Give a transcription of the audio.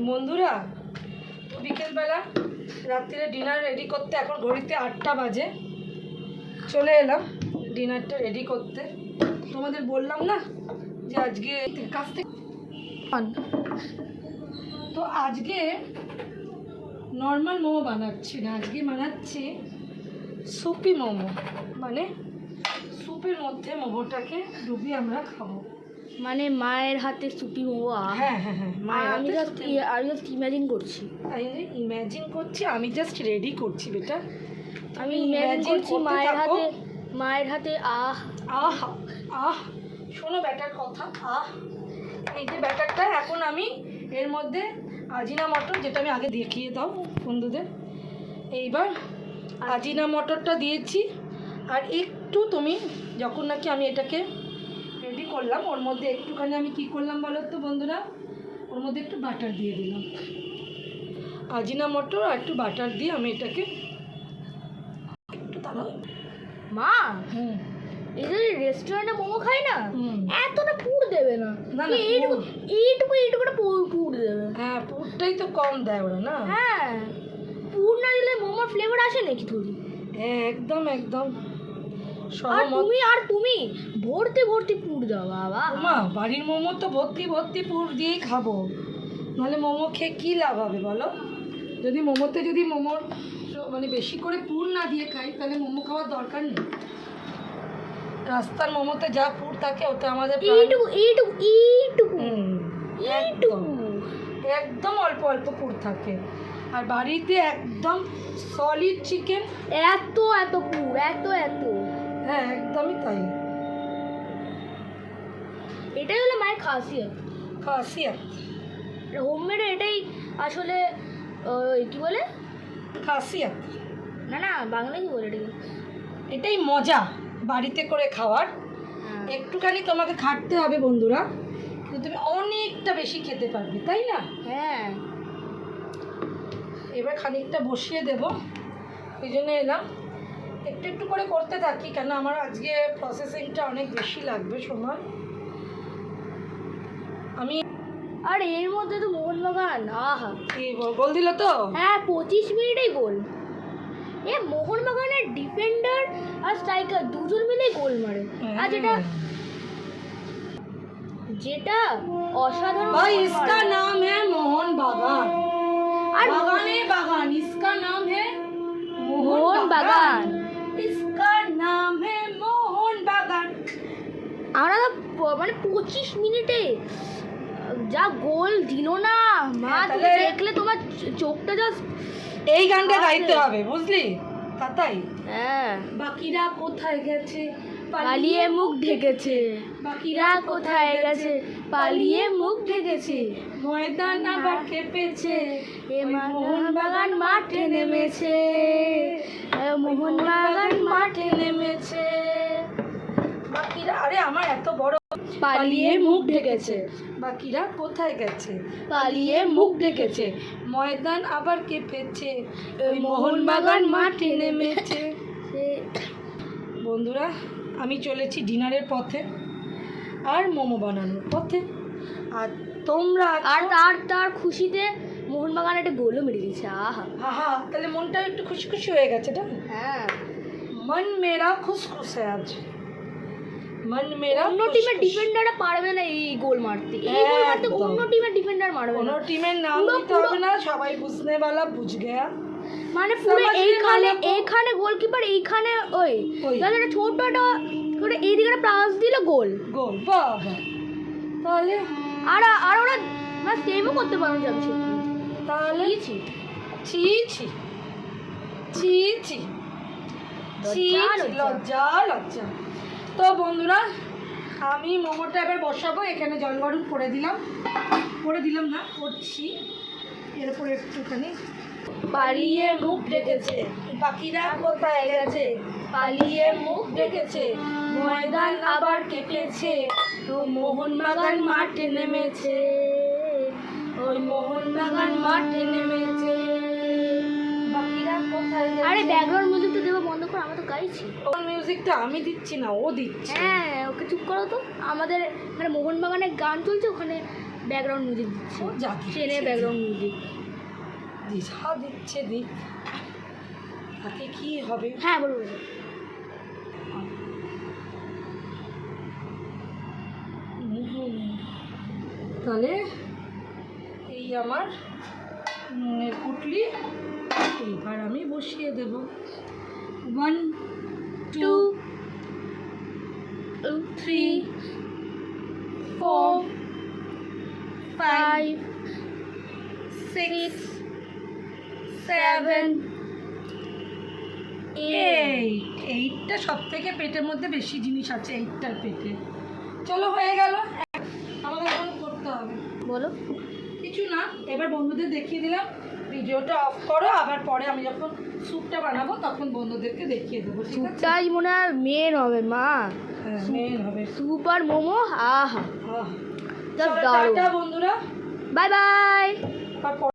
বন্ধুরা বিকেলবেলা রাত্রিরে ডিনার রেডি করতে, এখন ঘড়িতে 8টা বাজে, চলে এলাম ডিনারটা রেডি করতে। তোমাদের বললাম না যে আজকে কাছ থেকে, তো আজকে নর্মাল মোমো বানাচ্ছি না, আজকে বানাচ্ছি সুপি মোমো, মানে সুপের মধ্যে মোমোটাকে ডুবিয়ে আমরা খাবো, মানে মায়ের হাতে সুপি মোমো। হ্যাঁ হ্যাঁ হ্যাঁ, আমি জাস্ট ইমাজিন করছি, আমি জাস্ট রেডি করছি বেটা। আমি ইমাজিন করছি মায়ের হাতে আহ আহ আহ, শোনো ব্যাটার কথা, আহ। এই যে ব্যাটারটা এখন আমি এর মধ্যে আজিনা মটর, যেটা আমি আগে দেখিয়ে দাও বন্ধুদের, এইবার আজিনা মটরটা দিয়েছি। আর একটু তুমি যখন নাকি আমি এটাকে রেডি করলাম, ওর মধ্যে একটুখানি আমি কি করলাম বলো তো বন্ধুরা, ওর মধ্যে একটু বাটার দিয়ে দিলাম, আজিনা মটর আর একটু বাটার দিয়ে আমি এটাকে একটু তাড়াতাড়ি। মা এদের রেস্টুরেন্টে মোমো খাই না, এতটা পুর দেবে না, এইটুকুটা পুর দেবে। হ্যাঁ, পুরটাই তো কম দেয় ওরা না। হ্যাঁ, পুর না দিলে মোমোর ফ্লেভার আসে নাকি থোড়ি? হ্যাঁ, একদম একদম। আর তুমি ভর্তি ভর্তি পুর দাও বাবা। মা, বাড়ির মোমো তো ভর্তি ভর্তি পুর দিয়েই খাবো, নাহলে মোমো খেয়ে কী লাভ হবে বলো? যদি মোমোর মানে বেশি করে পুর না দিয়ে খাই, তাহলে মোমো খাওয়ার দরকার নেই। রাস্তার মোমোতে যা পুর থাকে ওতে আমাদের একদম অল্প অল্প পুর থাকে, আর বাড়িতে একদম সলিড চিকেন, এত পুর, এত হ্যাঁ একদমই তাই। এটাই হলো মায়ের খাসিয়ত। হোমমেড এটাই আসলে কি বলে, খাসিয়ত না বাংলায় কি বলে এটাকে, এটাই মজা বাড়িতে করে খাওয়ার। একটুখানি তোমাকে খাটতে হবে বন্ধুরা, কিন্তু তুমি অনেকটা বেশি খেতে পারবে, তাই না? হ্যাঁ। এবার খানিকটা বসিয়ে দেব, এই জন্য এলাম একটু একটু করে করতে থাকি, কেন আমার আজকে প্রসেসিংটা অনেক বেশি লাগবে সময়। আমি আর এর মধ্যে তো মোহনবাগান, আহা কি গোল দিল তো? হ্যাঁ, 25 মিনিটেই গোল। মোহনবাগানের ডিফেন্ডার আর স্ট্রাইকার দুজন মিলেই গোল মারে। আর যেটা অসাধারণ, ভাই इसका नाम है मोहन बागान, और बागाने बागान, इसका नाम है मोहन बागान, इसका नाम है मोहन बागान। আমরা মানে 25 মিনিটে যা গোল দিল না মা, তুমি দেখলে তোমার চোখটা জাস্ট, এই গানটা গাইতে হবে বুঝলি তাতাই। হ্যাঁ, বাকিরা কোথায় গেছে পালিয়ে মুখ ঢেকেছে, বাকিরা কোথায় গেছে পালিয়ে মুখ ঢেকেছে, ময়দান আবার কেঁপেছে, মোহনবাগান মাঠে নেমেছে, মোহনবাগান মাঠে নেমেছে। বাকিরা, আরে আমার এত বড়, পালিয়ে মুখ ঢেকেছে, বাকিরা কোথায় গেছে পালিয়ে মুখ ঢেকেছে, ময়দান আবার কেঁপেছে, ওই মোহনবাগান মাঠে নেমেছে। বন্ধুরা, আমি চলেছি ডিনারের পথে আর মোমো বানানোর পথে, আর তোমরা তার খুশিতে মোহনবাগান একটা গোলও মেরে দিয়েছে। আহা, তাহলে মনটা একটু খুশি খুশি হয়ে গেছে না? হ্যাঁ, মন মেরা খুশ খুশ আজ, মন মেরা। অন্য টিমের ডিফেন্ডাররা পারবে না এই গোল মারতে, অন্য টিমের ডিফেন্ডার মারবে না। অন্য টিমের নাম নিতে হবে না, সবাই বুঝনে वाला বুঝ গয়া, মানে পুরো এইখানে গোলকিপার, এইখানে ওই দাদা ছোট একটা করে এইদিকে পাস দিল, গোল। বাবা, তাহলে আর ওরা না সেভও করতে পারবে যাচ্ছে, তাহলে ছি ছি ছি ছি ছি ছি, লজ্জা। তো বন্ধুরা, আমি মোমোটা এবার বসাবো, এখানে জল গরম করে দিলাম না, করছি। এরপরে একটুখানি পালিয়ে মুখ ঢেকেছে, বাকিরা কোথায় গেছে পালিয়ে মুখ ঢেকেছে, ময়দান আবার কেঁপেছে, তো মোহনবাগান মাঠে নেমেছে, ওই মোহনবাগান মাঠে নেমেছে, বাকিরা কোথায় গেছে। আরে ব্যাকগ্রাউন্ড মিউজিকটা দেবো বন্ধ কর, আমরা তো গাইছি। মিউজিকটা আমি দিচ্ছি না, ও দিচ্ছে। হ্যাঁ, ওকে চুপ করো তো। আমাদের মানে মোহনবাগানের গান চলছে, ওখানে ব্যাকগ্রাউন্ড মিউজিক দিচ্ছে, ও যা দিচ্ছে ট্রেনের ব্যাকগ্রাউন্ড মিউজিক। যা দিচ্ছে দিক, তাতে কি হবে? হ্যাঁ বলবো। তাহলে এই আমার নুনের পুটলি এইবার আমি বসিয়ে দেব। 1 2 3 4 5 6 7 এইটটা সব থেকে পেটের মধ্যে বেশি জিনিস আছে এইটটার পেটে। চলো হয়ে গেল, আমাদের এখন করতে হবে। বলো। কিছু না, এবার বন্ধুদের দেখিয়ে দিলাম, ভিডিওটা অফ করো, আবার পরে আমি যখন স্যুপটা বানাবো তখন বন্ধুদেরকে দেখিয়ে দেবো। ঠিক আছে? স্যুপটাই মনে হয় মেন হবে মা। হ্যাঁ মেন হবে স্যুপ আর মোমো, আহা আহ জাস্ট চলো, দারুণ। টাটা বন্ধুরা, বাই বাই। আবার